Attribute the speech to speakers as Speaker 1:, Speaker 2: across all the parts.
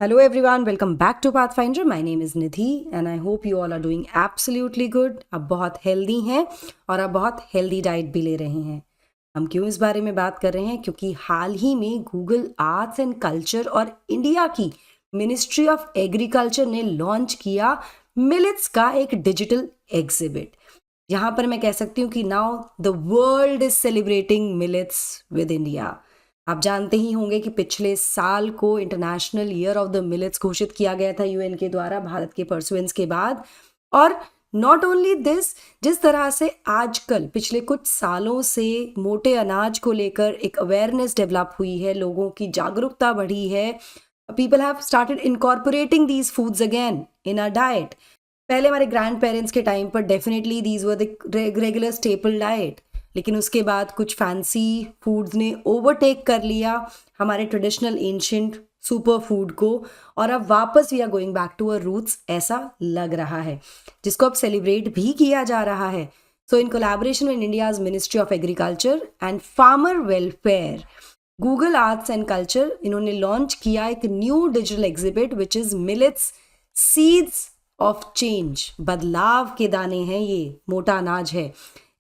Speaker 1: Hello everyone, welcome back to Pathfinder. My name is Nidhi and I hope you all are doing absolutely good. आप बहुत healthy हैं और आप बहुत healthy diet भी ले रहे हैं। हम क्यों इस बारे में बात कर रहे हैं? क्योंकि हाल ही में गूगल आर्ट्स एंड कल्चर और इंडिया की मिनिस्ट्री ऑफ एग्रीकल्चर ने लॉन्च किया मिलेट्स का एक डिजिटल एग्जिबिट। यहाँ पर मैं कह सकती हूँ कि now the world is celebrating millets with India. आप जानते ही होंगे कि पिछले साल को international year of the millets घोषित किया गया था यूएन के द्वारा भारत के परसुएंस के बाद। और नॉट ओनली दिस, जिस तरह से आजकल पिछले कुछ सालों से मोटे अनाज को लेकर एक अवेयरनेस डेवलप हुई है, लोगों की जागरूकता बढ़ी है, people have started incorporating these foods again in our diet. पहले हमारे ग्रैंड पेरेंट्स के टाइम पर definitely these were the regular staple diet, लेकिन उसके बाद कुछ फैंसी फूड्स ने ओवरटेक कर लिया हमारे ट्रेडिशनल एंशिएंट सुपर फूड को, और अब वापस we are going back to our roots ऐसा लग रहा है, जिसको अब सेलिब्रेट भी किया जा रहा है। So in collaboration with India's ministry of agriculture and farmer welfare, Google Arts and Culture इन्होंने लॉन्च किया एक new digital exhibit which is millets seeds of change. बदलाव के दाने हैं, ये मोटा अनाज है,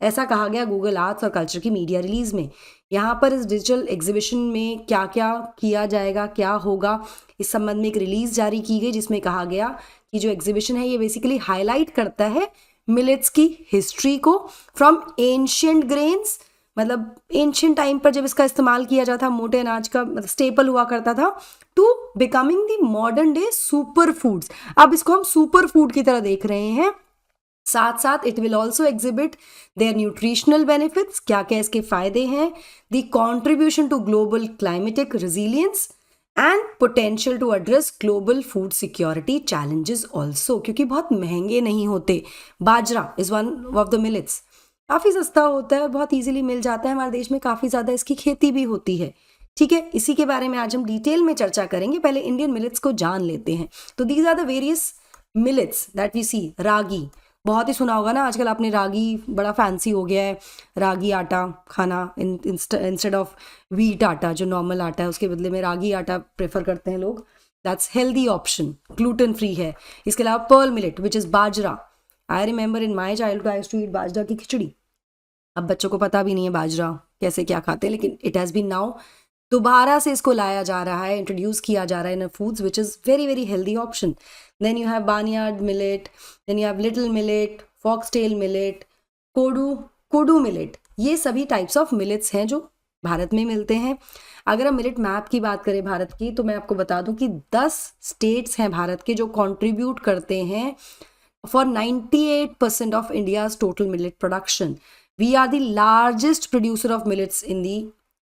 Speaker 1: ऐसा कहा गया गूगल आर्ट्स और कल्चर की मीडिया रिलीज में। यहाँ पर इस डिजिटल एग्जीबिशन में क्या क्या किया जाएगा, क्या होगा, इस संबंध में एक रिलीज जारी की गई, जिसमें कहा गया कि जो एग्जीबिशन है ये बेसिकली हाईलाइट करता है मिलेट्स की हिस्ट्री को फ्रॉम एंशियंट ग्रेन्स, मतलब एंशियंट टाइम पर जब इसका इस्तेमाल किया जाता था, मोटे अनाज का स्टेपल हुआ करता था, to becoming the modern day super foods. अब इसको हम सुपर फूड की तरह देख रहे हैं। साथ साथ it will also exhibit their nutritional benefits, क्या क्या इसके फायदे हैं, the contribution to global climatic resilience and potential to address global food security challenges also, क्योंकि बहुत महंगे नहीं होते। Bajra is one of the millets, काफ़ी सस्ता होता है, बहुत ईजिली मिल जाता है, हमारे देश में काफ़ी ज़्यादा इसकी खेती भी होती है। ठीक है, इसी के बारे में आज हम डिटेल में चर्चा करेंगे। पहले इंडियन मिलेट्स को जान लेते हैं। तो these are the various millets that we see. Ragi, बहुत ही सुना होगा ना, आजकल आपने रागी बड़ा फैंसी हो गया है, रागी आटा खाना इंस्टेड ऑफ व्हीट आटा, जो नॉर्मल आटा है उसके बदले में रागी आटा प्रेफर करते हैं लोग। That's healthy option, gluten free है। इसके अलावा pearl millet which is bajra. I remember in my child I used to eat bajra की खिचड़ी। अब बच्चों को पता भी नहीं है बाजरा कैसे क्या खाते हैं, लेकिन इट हैज़ बीन नाउ दोबारा से इसको लाया जा रहा है, इंट्रोड्यूस किया जा रहा है in foods which is very very healthy option. Then you have barnyard millet, then you have little millet, foxtail millet, kodo millet. ये सभी टाइप्स ऑफ मिलेट्स हैं जो भारत में मिलते हैं। अगर हम मिलेट मैप की बात करें भारत की, तो मैं आपको बता दूं कि 10 स्टेट्स हैं भारत के जो कंट्रीब्यूट करते हैं for 98% of India's total millet production. We are the largest producer of millets in the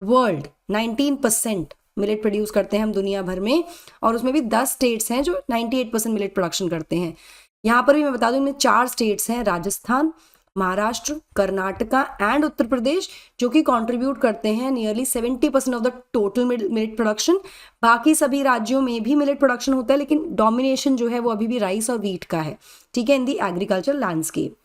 Speaker 1: world. 19% millet produce करते हैं हम दुनिया भर में, और उसमें भी 10 स्टेट्स हैं जो 98% मिलेट प्रोडक्शन करते हैं। यहाँ पर भी मैं बता दूं, इनमें 4 स्टेट्स हैं, राजस्थान, महाराष्ट्र, कर्नाटका एंड उत्तर प्रदेश, जो कि कंट्रीब्यूट करते हैं nearly 70% of the total millet production. बाकी सभी राज्यों में भी मिलेट प्रोडक्शन होता है, लेकिन डोमिनेशन जो है वो अभी भी राइस और व्हीट का है। ठीक है, इन दी एग्रीकल्चर लैंडस्केप।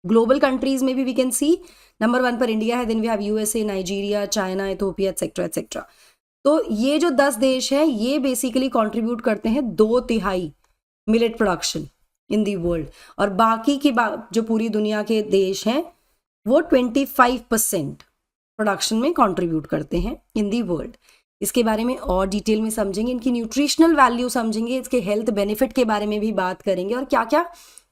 Speaker 1: ग्लोबल कंट्रीज में भी वी कैन सी नंबर 1 पर इंडिया है, then we have USA, Nigeria, China, Ethiopia etcetera etcetera. तो ये जो 10 देश हैं ये बेसिकली कंट्रीब्यूट करते हैं 2/3 millet production in the world, और बाकी की जो पूरी दुनिया के देश हैं वो 25% प्रोडक्शन में कंट्रीब्यूट करते हैं इन दी वर्ल्ड। इसके बारे में और डिटेल में समझेंगे, इनकी न्यूट्रिशनल वैल्यू समझेंगे, इसके हेल्थ बेनिफिट के बारे में भी बात करेंगे, और क्या क्या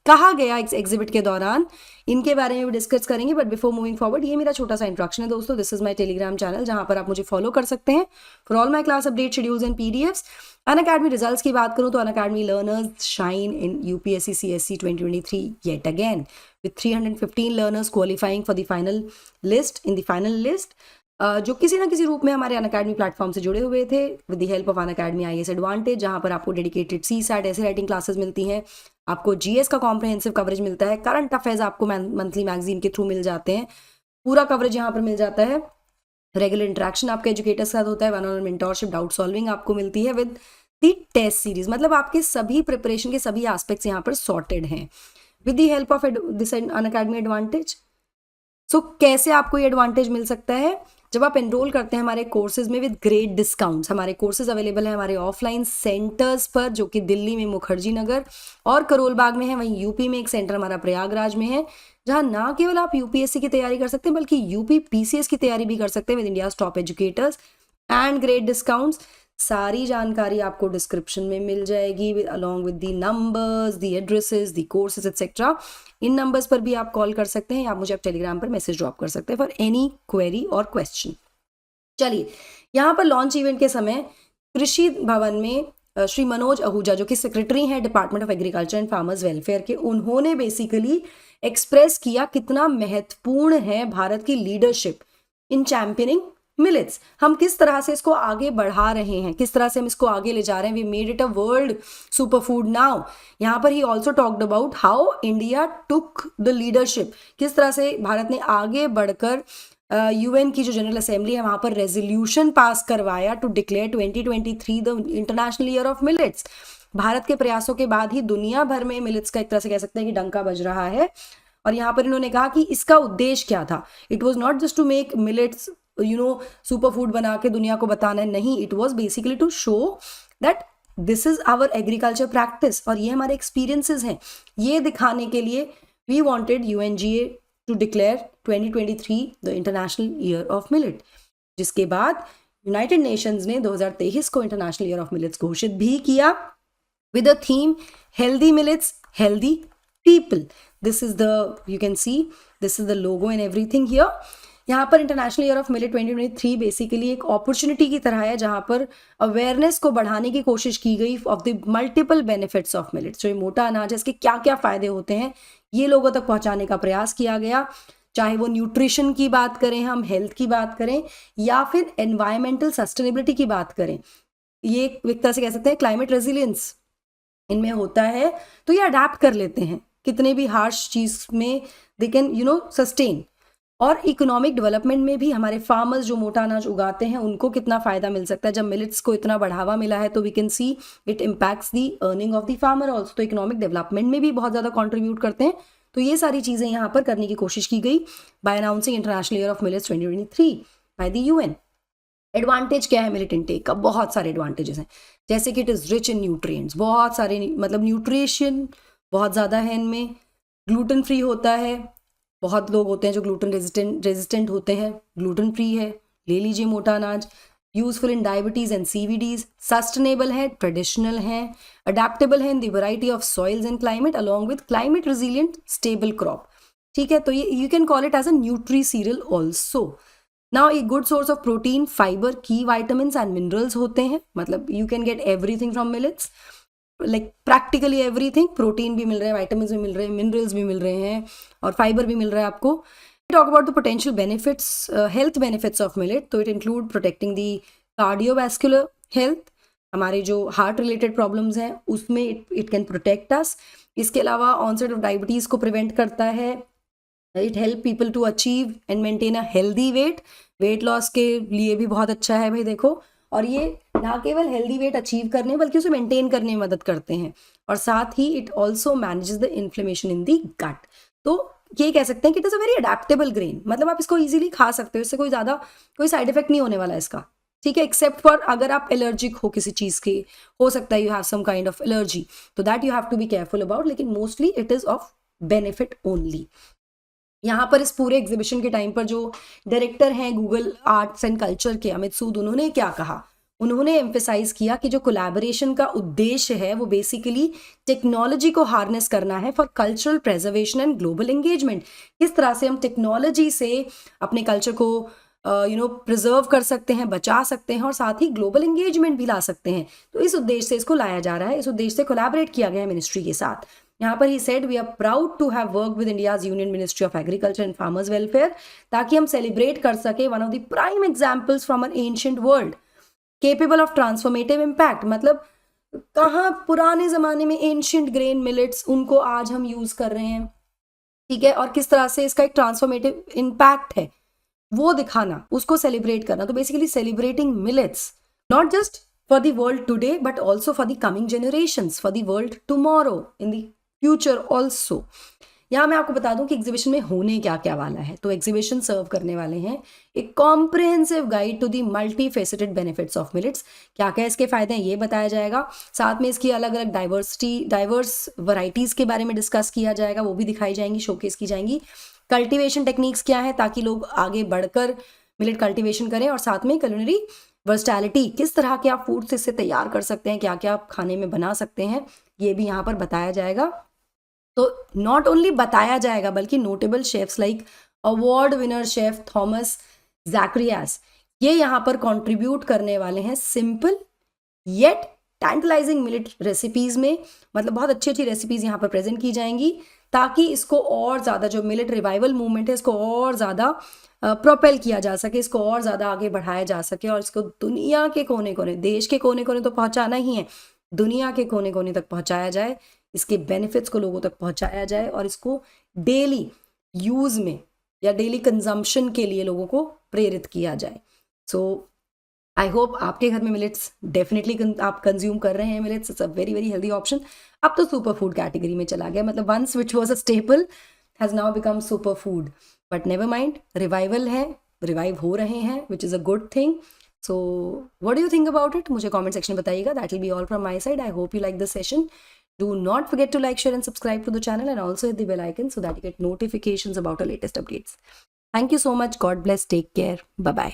Speaker 1: कहा गया इस एग्जिबिट के दौरान इनके बारे में भी डिस्कस करेंगे। बट बिफोर मूविंग फॉरवर्ड, ये मेरा छोटा सा इंट्रोडक्शन है दोस्तों। This is my Telegram channel, जहां पर आप मुझे फॉलो कर सकते हैं for all my class update, schedules and PDFs. Unacademy results की बात करूं तो Unacademy learners shine in UPSC CSC 2023 yet again with 315 learners qualifying for the final list. In the final list जो किसी ना किसी रूप में हमारे अनअकैडमी प्लेटफॉर्म से जुड़े हुए थे with the help of Unacademy IAS advantage, जहां पर आपको डेडिकेटेड सीसैट ऐसे राइटिंग क्लासेस मिलती हैं, आपको जीएस का कॉम्प्रहेंसिव कवरेज मिलता है, करंट अफेयर्स आपको मंथली मैगजीन के थ्रू मिल जाते हैं, पूरा कवरेज यहाँ पर मिल जाता है, रेगुलर इंटरेक्शन आपके एजुकेटर के साथ होता है, 1-on-1 मेंटोरशिप, डाउट सॉल्विंग आपको मिलती है विद द टेस्ट सीरीज। मतलब आपके सभी प्रिपरेशन के सभी एस्पेक्ट्स यहाँ पर सॉर्टेड हैं with the help of this Unacademy advantage. So कैसे आपको ये एडवांटेज मिल सकता है? जब आप एनरोल करते हैं हमारे कोर्सेज में विद ग्रेट डिस्काउंट्स, हमारे कोर्सेज अवेलेबल हैं हमारे ऑफलाइन सेंटर्स पर, जो कि दिल्ली में मुखर्जी नगर और करोल बाग में है, वहीं यूपी में एक सेंटर हमारा प्रयागराज में है, जहां ना केवल आप यूपीएससी की तैयारी कर सकते हैं बल्कि यूपी पीसीएस की तैयारी भी कर सकते हैं with India's top educators and great discounts. सारी जानकारी आपको डिस्क्रिप्शन में मिल जाएगी along with the numbers, the addresses, the courses etcetera. In numbers पर भी आप कॉल कर सकते हैं या आप मुझे आप टेलीग्राम पर मैसेज ड्रॉप कर सकते हैं फॉर एनी क्वेरी और क्वेश्चन। चलिए, यहाँ पर लॉन्च इवेंट के समय कृषि भवन में श्री मनोज आहूजा, जो कि सेक्रेटरी हैं department of agriculture and farmers welfare के, उन्होंने बेसिकली एक्सप्रेस किया कितना महत्वपूर्ण है भारत की लीडरशिप इन चैंपियनिंग मिलेट्स। हम किस तरह से इसको आगे बढ़ा रहे हैं, किस तरह से हम इसको आगे ले जा रहे हैं। We made it a world super food now. यहाँ पर ही also talked about how India took the leadership, किस तरह से भारत ने आगे बढ़कर यूएन की जो जनरल असेंबली है वहां पर रेजोल्यूशन पास करवाया to declare 2023 the international year of millets. Bharat के प्रयासों के बाद ही दुनिया भर में मिलेट्स का एक तरह से कह सकते हैं कि डंका बज रहा है। और यहाँ पर इन्होंने कहा कि इसका उद्देश्य क्या था। It was not just to make millets super food बना के दुनिया को बताना है, नहीं, it was basically to show that this is our agriculture practice और ये हमारे एक्सपीरियंसेस हैं। ये दिखाने के लिए we wanted UNGA to declare 2023 the international year of millet, जिसके बाद यूनाइटेड नेशंस ने 2023 को इंटरनेशनल ईयर ऑफ मिलेट्स घोषित भी किया with a theme healthy millets healthy people. This is the, you can see this is the logo and everything here. यहाँ पर international year of millet 2023 basically एक opportunity की तरह है जहाँ पर अवेयरनेस को बढ़ाने की कोशिश की गई of the multiple benefits of millets. जो ये मोटा अनाज है इसके क्या क्या फायदे होते हैं ये लोगों तक पहुँचाने का प्रयास किया गया, चाहे वो न्यूट्रिशन की बात करें, हम हेल्थ की बात करें, या फिर एनवायरमेंटल सस्टेनेबिलिटी की बात करें। ये एक तरह से कह सकते हैं क्लाइमेट रेजिलियंस इनमें होता है, तो ये अडेप्ट कर लेते हैं कितने भी हार्श चीज में, दे कैन सस्टेन। और इकोनॉमिक डेवलपमेंट में भी हमारे फार्मर्स जो मोटा अनाज उगाते हैं उनको कितना फायदा मिल सकता है। जब मिलेट्स को इतना बढ़ावा मिला है तो we can see it impacts the earning of the farmer also, तो इकोनॉमिक डेवलपमेंट में भी बहुत ज़्यादा कॉन्ट्रीब्यूट करते हैं। तो ये सारी चीज़ें यहाँ पर करने की कोशिश की गई by announcing international year of millets 2023 by the UN. Advantage क्या है मिलेट इनटेक का? बहुत सारे एडवांटेजेस हैं, जैसे कि it is rich in nutrients, बहुत सारे मतलब न्यूट्रिशन बहुत ज़्यादा है इनमें। ग्लूटेन फ्री होता है, बहुत लोग होते हैं जो ग्लूटेन रेजिस्टेंट होते हैं, ग्लूटेन फ्री है, ले लीजिए मोटा अनाज। Useful in diabetes and CVDs, sustainable है, ट्रेडिशनल है, अडेप्टेबल है in the variety of soils and climate along with climate resilient stable crop. ठीक है, तो ये you can call it as a nutri cereal also. Now a good source of protein, fibre, key vitamins and minerals होते हैं, मतलब you can get everything from millets, like practically everything. Protein भी मिल रहे हैं, वाइटामिन भी मिल रहे हैं, मिनरल्स भी मिल रहे हैं और फाइबर भी मिल रहा है आपको। Talk about the potential benefits, health benefits of millet, तो it include protecting the cardiovascular health, हमारे जो हार्ट रिलेटेड प्रॉब्लम्स हैं उसमें इट कैन प्रोटेक्ट अस। इसके अलावा ऑनसेट ऑफ डायबिटीज़ को प्रिवेंट करता है। It help people to achieve and maintain a healthy weight, weight loss के लिए भी बहुत अच्छा है भाई देखो। और ये ना केवल हेल्दी वेट अचीव करने बल्कि उसे मेंटेन करने में मदद करते हैं, और साथ ही it also manages the inflammation in the gut. तो ये कह सकते हैं कि it is a very adaptable grain, मतलब आप इसको इजीली खा सकते हो, इससे कोई साइड इफेक्ट नहीं होने वाला है इसका, ठीक है, एक्सेप्ट फॉर अगर आप एलर्जिक हो किसी चीज़ के, हो सकता है you have some kind of allergy, तो that you have to be careful about, लेकिन mostly it is of benefit only. यहाँ पर इस पूरे एग्जीबिशन के टाइम पर जो डायरेक्टर हैं गूगल आर्ट्स एंड कल्चर के, अमित सूद, उन्होंने क्या कहा? उन्होंने एम्फेसाइज किया कि जो कोलैबोरेशन का उद्देश्य है वो बेसिकली टेक्नोलॉजी को हार्नेस करना है for cultural preservation and global engagement. किस तरह से हम टेक्नोलॉजी से अपने कल्चर को प्रिजर्व कर सकते हैं, बचा सकते हैं और साथ ही ग्लोबल एंगेजमेंट भी ला सकते हैं। तो इस उद्देश्य से इसको लाया जा रहा है, इस उद्देश्य से कोलैबोरेट किया गया है मिनिस्ट्री के साथ। यहाँ पर ही said we are proud to have work with India's union ministry of agriculture and farmers welfare, ताकि हम सेलिब्रेट कर सके one of the prime examples from an ancient world capable of transformative impact. मतलब कहाँ पुराने जमाने में एंशिएंट ग्रेन मिलेट्स, उनको आज हम यूज कर रहे हैं, ठीक है, और किस तरह से इसका एक ट्रांसफॉर्मेटिव इम्पैक्ट है वो दिखाना, उसको सेलिब्रेट करना। तो basically celebrating millets not just for the world today but also for the coming generations, for the world tomorrow, in the future also. यहाँ मैं आपको बता दूं कि एग्जीबिशन में होने क्या क्या वाला है। तो एग्जीबिशन सर्व करने वाले हैं एक comprehensive guide to the multi faceted benefits of millets. क्या क्या इसके फायदे हैं ये बताया जाएगा, साथ में इसकी अलग अलग डाइवर्स वैरायटीज़ के बारे में डिस्कस किया जाएगा, वो भी दिखाई जाएंगी, शोकेस की जाएंगी। कल्टिवेशन टेक्निक्स क्या है ताकि लोग आगे बढ़कर मिलेट कल्टिवेशन करें, और साथ में कुलिनरी वर्सटैलिटी, किस तरह के आप फूड से इससे तैयार कर सकते हैं, क्या क्या आप खाने में बना सकते हैं, ये भी यहाँ पर बताया जाएगा। तो नॉट ओनली बताया जाएगा बल्कि notable chefs like award winner chef Thomas Zacharias ये यहाँ पर कंट्रीब्यूट करने वाले हैं simple yet tantalising millet recipes में। मतलब बहुत अच्छी अच्छी रेसिपीज यहाँ पर प्रेजेंट की जाएंगी ताकि इसको और ज़्यादा, जो मिलेट रिवाइवल मूवमेंट है, इसको और ज़्यादा प्रोपेल किया जा सके, इसको और ज़्यादा आगे बढ़ाया जा सके, और इसको दुनिया के कोने कोने, देश के कोने कोने तो पहुँचाना ही है, दुनिया के कोने कोने तक पहुँचाया जाए, इसके बेनिफिट्स को लोगों तक पहुँचाया जाए, और इसको डेली यूज़ में या डेली कंजम्पशन के लिए लोगों को प्रेरित किया जाए। सो आई होप आपके घर में मिलेट्स डेफिनेटली आप कंज्यूम कर रहे हैं। Millets it's a very very healthy option. अब तो सुपर फूड कैटेगरी में चला गया, मतलब ones which was a staple has now become super food, but never mind, revival है, रिवाइव हो रहे हैं, which is a good thing. So what do you think about it, मुझे कमेंट सेक्शन में बताइएगा। That will be all from my side. I hope you like the session. Do not forget to like, share and subscribe to the channel, and also hit the bell icon so that you get notifications about our latest updates. Thank you so much. God bless. Take care. Bye-bye.